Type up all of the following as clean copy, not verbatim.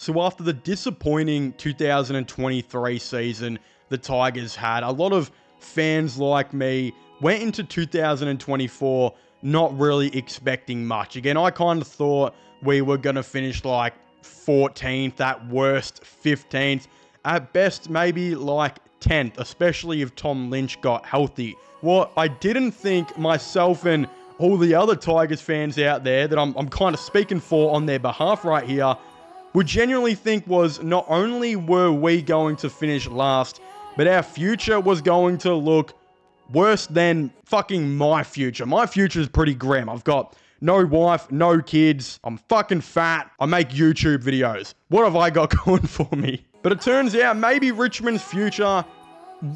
So after the disappointing 2023 season the Tigers had, a lot of fans like me went into 2024 not really expecting much. Again, I kind of thought we were going to finish like 14th, at worst 15th, at best maybe like 10th, especially if Tom Lynch got healthy. What I didn't think myself and all the other Tigers fans out there that I'm kind of speaking for on their behalf right here would genuinely think was not only were we going to finish last, but our future was going to look worse than fucking my future. My future is pretty grim. I've got no wife, no kids. I'm fucking fat. I make YouTube videos. What have I got going for me? But it turns out maybe Richmond's future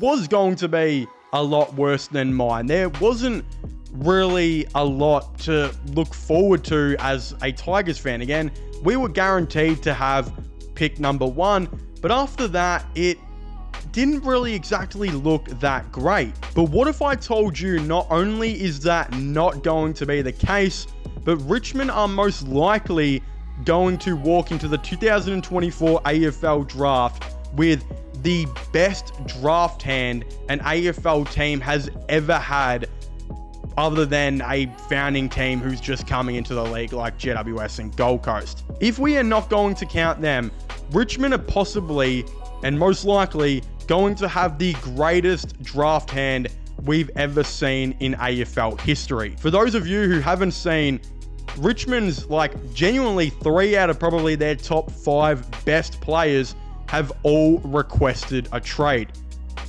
was going to be a lot worse than mine. There wasn't really a lot to look forward to as a Tigers fan. Again, we were guaranteed to have pick number 1, but after that, it didn't really exactly look that great. But what if I told you not only is that not going to be the case, but Richmond are most likely going to walk into the 2024 AFL draft with the best draft hand an AFL team has ever had, other than a founding team who's just coming into the league like GWS and Gold Coast. If we are not going to count them, Richmond are possibly and most likely going to have the greatest draft hand we've ever seen in AFL history. For those of you who haven't seen, Richmond's genuinely 3 out of probably their top 5 best players have all requested a trade.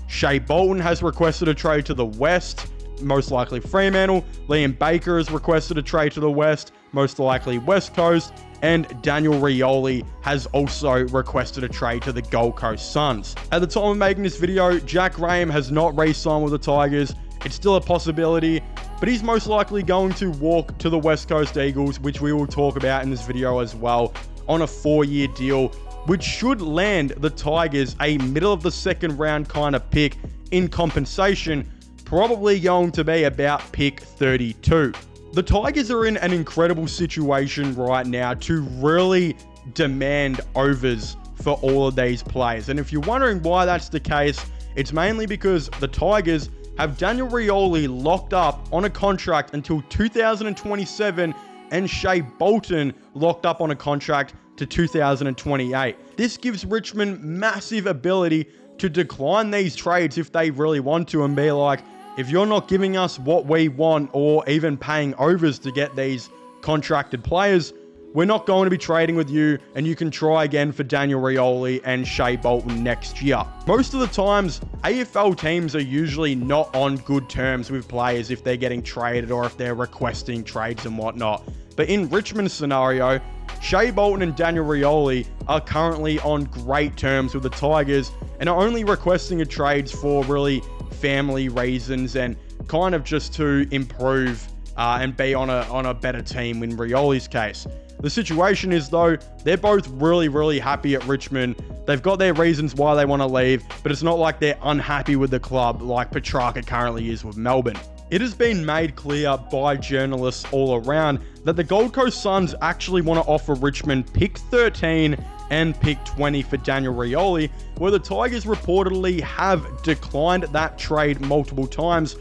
Shea Bolton has requested a trade to the West, most likely Fremantle. Liam Baker has requested a trade to the West, most likely West Coast. And Daniel Rioli has also requested a trade to the Gold Coast Suns. At the time of making this video, Jack Graham has not re-signed with the Tigers. It's still a possibility, but he's most likely going to walk to the West Coast Eagles, which we will talk about in this video as well, on a 4-year deal, which should land the Tigers a middle of the second round kind of pick in compensation, probably going to be about pick 32. The Tigers are in an incredible situation right now to really demand overs for all of these players. And if you're wondering why that's the case, it's mainly because the Tigers have Daniel Rioli locked up on a contract until 2027 and Shea Bolton locked up on a contract to 2028. This gives Richmond massive ability to decline these trades if they really want to and be like, if you're not giving us what we want or even paying overs to get these contracted players, we're not going to be trading with you, and you can try again for Daniel Rioli and Shea Bolton next year. Most of the times, AFL teams are usually not on good terms with players if they're getting traded or if they're requesting trades and whatnot. But in Richmond's scenario, Shea Bolton and Daniel Rioli are currently on great terms with the Tigers and are only requesting a trades for really family reasons and kind of just to improve and be on a better team in Rioli's case. The situation is, though, they're both really, really happy at Richmond. They've got their reasons why they want to leave, but it's not like they're unhappy with the club like Petrarca currently is with Melbourne. It has been made clear by journalists all around that the Gold Coast Suns actually want to offer Richmond pick 13 and pick 20 for Daniel Rioli, where the Tigers reportedly have declined that trade multiple times,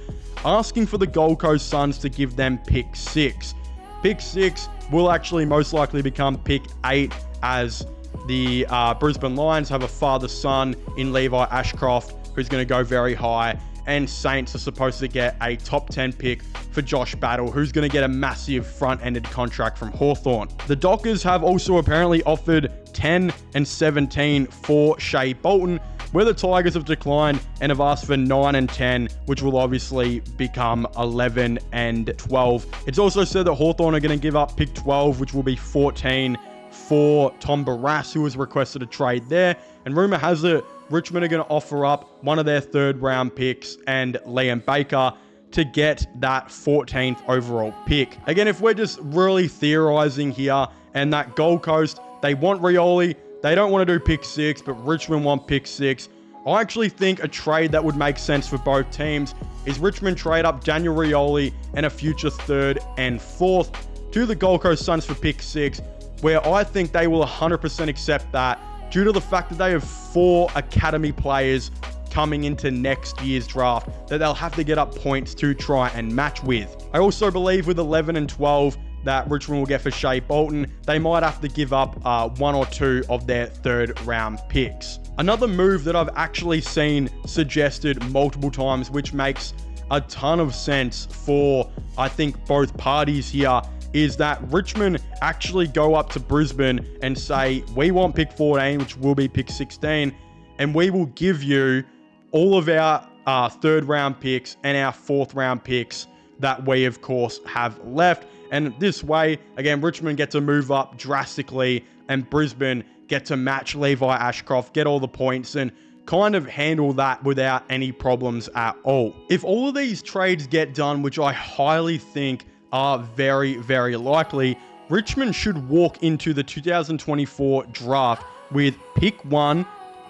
asking for the Gold Coast Suns to give them pick 6. Pick 6 will actually most likely become pick 8 as the Brisbane Lions have a father-son in Levi Ashcroft who's going to go very high, and Saints are supposed to get a top 10 pick for Josh Battle, who's going to get a massive front-ended contract from Hawthorn. The Dockers have also apparently offered 10 and 17 for Shea Bolton, where the Tigers have declined and have asked for 9 and 10, which will obviously become 11 and 12. It's also said that Hawthorn are going to give up pick 12, which will be 14 for Tom Barrass, who has requested a trade there. And rumor has it Richmond are going to offer up one of their 3rd round picks and Liam Baker to get that 14th overall pick. Again, if we're just really theorizing here, and that Gold Coast, they want Rioli, they don't want to do pick 6, but Richmond want pick 6. I actually think a trade that would make sense for both teams is Richmond trade up Daniel Rioli and a future 3rd and 4th to the Gold Coast Suns for pick 6, where I think they will 100% accept that due to the fact that they have 4 academy players coming into next year's draft that they'll have to get up points to try and match with. I also believe with 11 and 12 that Richmond will get for Shea Bolton, they might have to give up 1 or 2 of their 3rd round picks. Another move that I've actually seen suggested multiple times, which makes a ton of sense for, I think, both parties here, is that Richmond actually go up to Brisbane and say, we want pick 14, which will be pick 16, and we will give you all of our 3rd round picks and our 4th round picks that we, of course, have left. And this way, again, Richmond get to move up drastically and Brisbane get to match Levi Ashcroft, get all the points, and kind of handle that without any problems at all. If all of these trades get done, which I highly think are very, very likely, Richmond should walk into the 2024 draft with pick 1,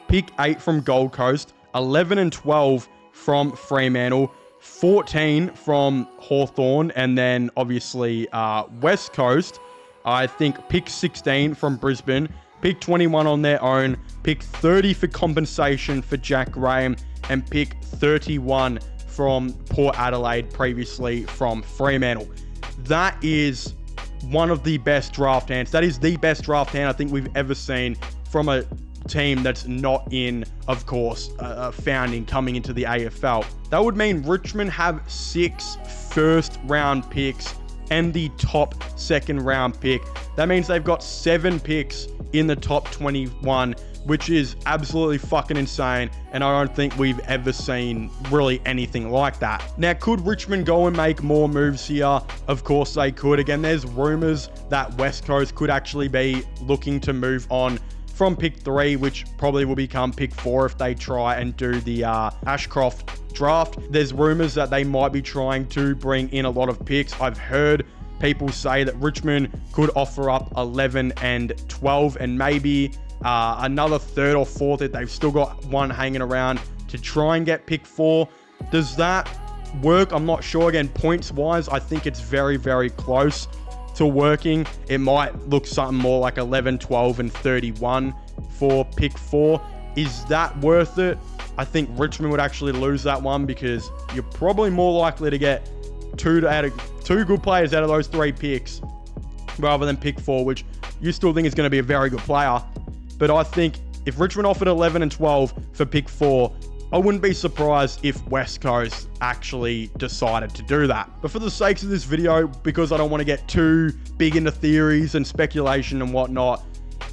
pick 8 from Gold Coast, 11 and 12 from Fremantle, 14 from Hawthorn, and then obviously West Coast. I think pick 16 from Brisbane, pick 21 on their own, pick 30 for compensation for Jack Graham, and pick 31 from Port Adelaide, previously from Fremantle. That is one of the best draft hands. That is the best draft hand I think we've ever seen from a team that's not in, of course, founding coming into the AFL. That would mean Richmond have 6 first-round picks and the top 2nd round pick. That means they've got 7 picks in the top 21, which is absolutely fucking insane, and I don't think we've ever seen really anything like that. Now, could Richmond go and make more moves here? Of course they could. Again, there's rumors that West Coast could actually be looking to move on from pick 3, which probably will become pick 4 if they try and do the Ashcroft draft. There's rumors that they might be trying to bring in a lot of picks. I've heard people say that Richmond could offer up 11 and 12 and maybe another 3rd or 4th if they've still got one hanging around to try and get pick 4. Does that work? I'm not sure. Again, points wise, I think it's very, very close to working. It might look something more like 11, 12, and 31 for pick 4. Is that worth it? I think Richmond would actually lose that one because you're probably more likely to get 2 good players out of those 3 picks rather than pick 4, which you still think is going to be a very good player. But I think if Richmond offered 11 and 12 for pick 4, I wouldn't be surprised if West Coast actually decided to do that. But for the sakes of this video, because I don't want to get too big into theories and speculation and whatnot,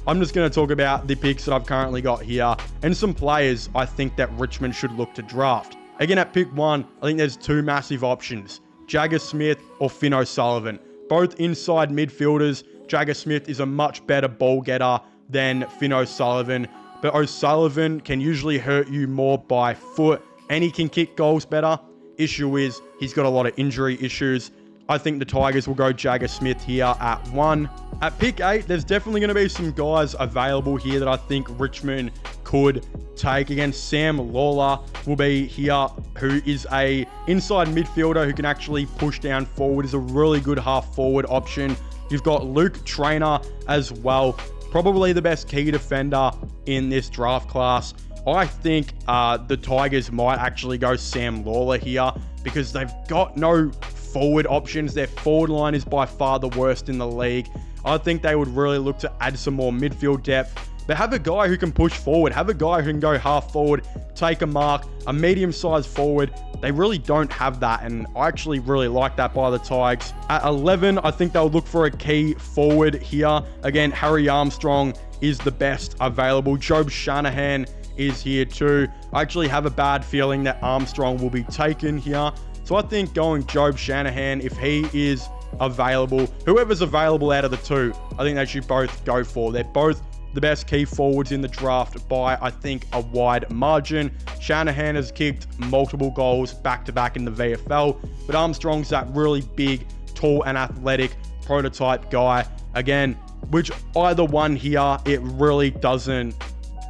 I'm just going to talk about the picks that I've currently got here and some players I think that Richmond should look to draft. Again, at pick 1, I think there's 2 massive options: Jagger Smith or Finn O'Sullivan. Both inside midfielders. Jagger Smith is a much better ball getter than Finn O'Sullivan, but O'Sullivan can usually hurt you more by foot and he can kick goals better. Issue is he's got a lot of injury issues. I think the Tigers will go Jagger Smith here at 1. At pick 8, there's definitely going to be some guys available here that I think Richmond could take. Again, Sam Lawler will be here, who is a inside midfielder who can actually push down forward. Is a really good half forward option. You've got Luke Trainer as well. Probably the best key defender in this draft class. I think the Tigers might actually go Sam Lawler here because they've got no forward options. Their forward line is by far the worst in the league. I think they would really look to add some more midfield depth, but have a guy who can push forward, have a guy who can go half forward, take a mark, a medium-sized forward. They really don't have that, and I actually really like that by the Tigers. At 11, I think they'll look for a key forward here. Again, Harry Armstrong is the best available. Job Shanahan is here too. I actually have a bad feeling that Armstrong will be taken here. So I think going Job Shanahan, if he is available, whoever's available out of the 2, I think they should both go for. They're both the best key forwards in the draft by, I think, a wide margin. Shanahan has kicked multiple goals back-to-back in the VFL, but Armstrong's that really big, tall and athletic prototype guy. Again, which either one here, it really doesn't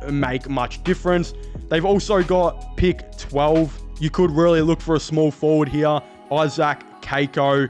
make much difference. They've also got pick 12. You could really look for a small forward here. Isaac Keiko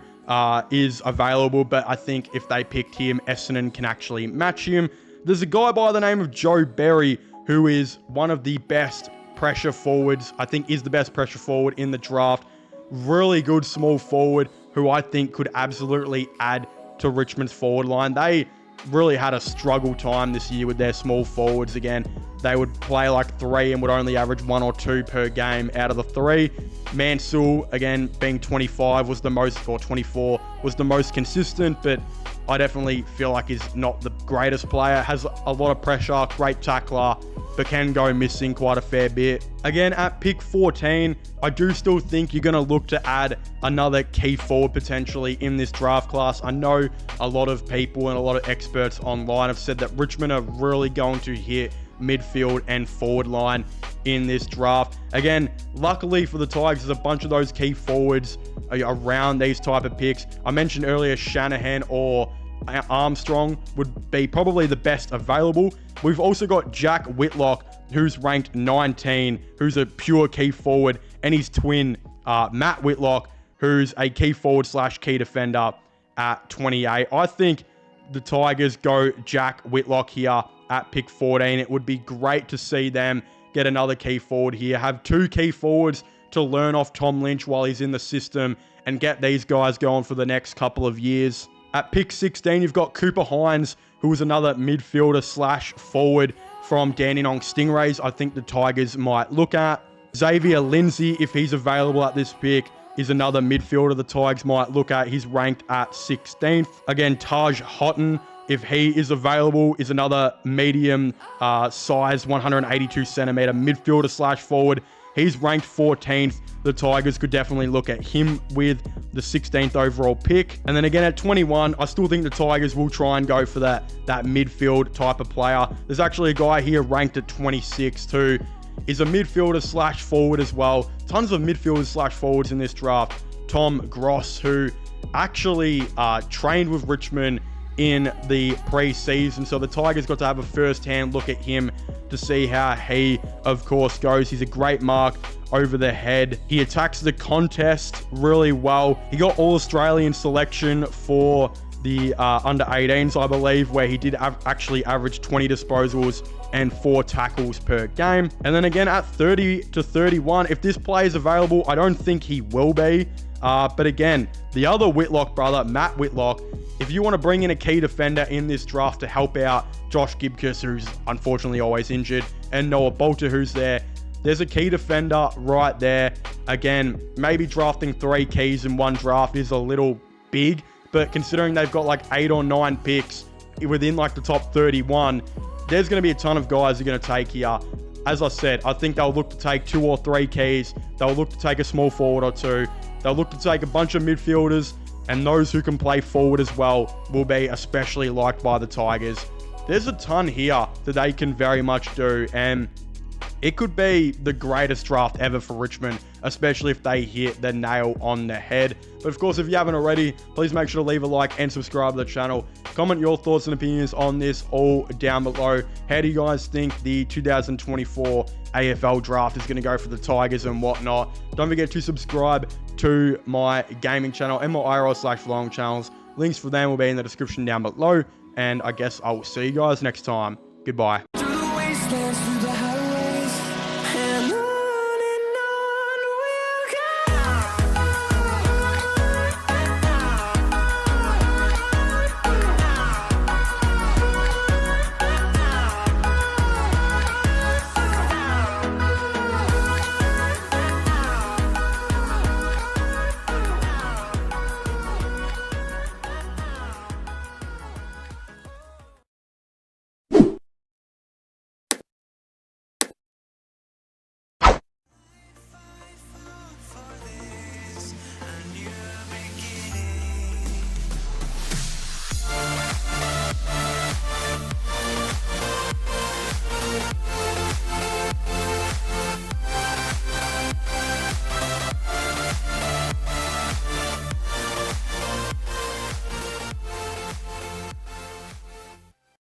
is available, but I think if they picked him, Essendon can actually match him. There's a guy by the name of Joe Berry, who is one of the best pressure forwards. I think is the best pressure forward in the draft. Really good small forward who I think could absolutely add to Richmond's forward line. They really had a struggle time this year with their small forwards. Again, they would play like 3 and would only average 1 or 2 per game out of the 3. Mansour, again, being 25 was the most, or 24 was the most consistent, but I definitely feel like he's not the greatest player. Has a lot of pressure, great tackler, but can go missing quite a fair bit. Again, at pick 14, I do still think you're going to look to add another key forward potentially in this draft class. I know a lot of people and a lot of experts online have said that Richmond are really going to hit midfield and forward line in this draft. Again, luckily for the Tigers, there's a bunch of those key forwards around these type of picks. I mentioned earlier Shanahan or Armstrong would be probably the best available. We've also got Jack Whitlock, who's ranked 19, who's a pure key forward, and his twin, Matt Whitlock, who's a key forward / key defender at 28. I think the Tigers go Jack Whitlock here at pick 14. It would be great to see them get another key forward here, have 2 key forwards to learn off Tom Lynch while he's in the system and get these guys going for the next couple of years. At pick 16, you've got Cooper Hines, who is another midfielder / forward from Dandenong Stingrays. I think the Tigers might look at. Xavier Lindsay, if he's available at this pick, is another midfielder the Tigers might look at. He's ranked at 16th. Again, Taj Houghton, if he is available, is another medium size, 182 centimeter midfielder / forward. He's ranked 14th. The Tigers could definitely look at him with the 16th overall pick. And then again at 21, I still think the Tigers will try and go for that midfield type of player. There's actually a guy here ranked at 26 who is a midfielder / forward as well. Tons of midfielders / forwards in this draft. Tom Gross, who actually trained with Richmond in the pre-season. So the Tigers got to have a first-hand look at him to see how he, of course, goes. He's a great mark over the head. He attacks the contest really well. He got All-Australian selection for the under-18s, I believe, where he did actually average 20 disposals and 4 tackles per game. And then again at 30 to 31, if this play is available, I don't think he will be. But again, the other Whitlock brother, Matt Whitlock, if you want to bring in a key defender in this draft to help out Josh Gibcus, who's unfortunately always injured, and Noah Bolter, who's there, there's a key defender right there. Again, maybe drafting 3 keys in one draft is a little big, but considering they've got like 8 or 9 picks within like the top 31, there's going to be a ton of guys who are going to take here. As I said, I think they'll look to take 2 or 3 keys. They'll look to take a small forward or 2. They'll look to take a bunch of midfielders, and those who can play forward as well will be especially liked by the Tigers. There's a ton here that they can very much do, and it could be the greatest draft ever for Richmond, especially if they hit the nail on the head. But of course, if you haven't already, please make sure to leave a like and subscribe to the channel. Comment your thoughts and opinions on this all down below. How do you guys think the 2024 AFL draft is going to go for the Tigers and whatnot? Don't forget to subscribe to my gaming channel and my IRL / channels. Links for them will be in the description down below. And I guess I will see you guys next time. Goodbye.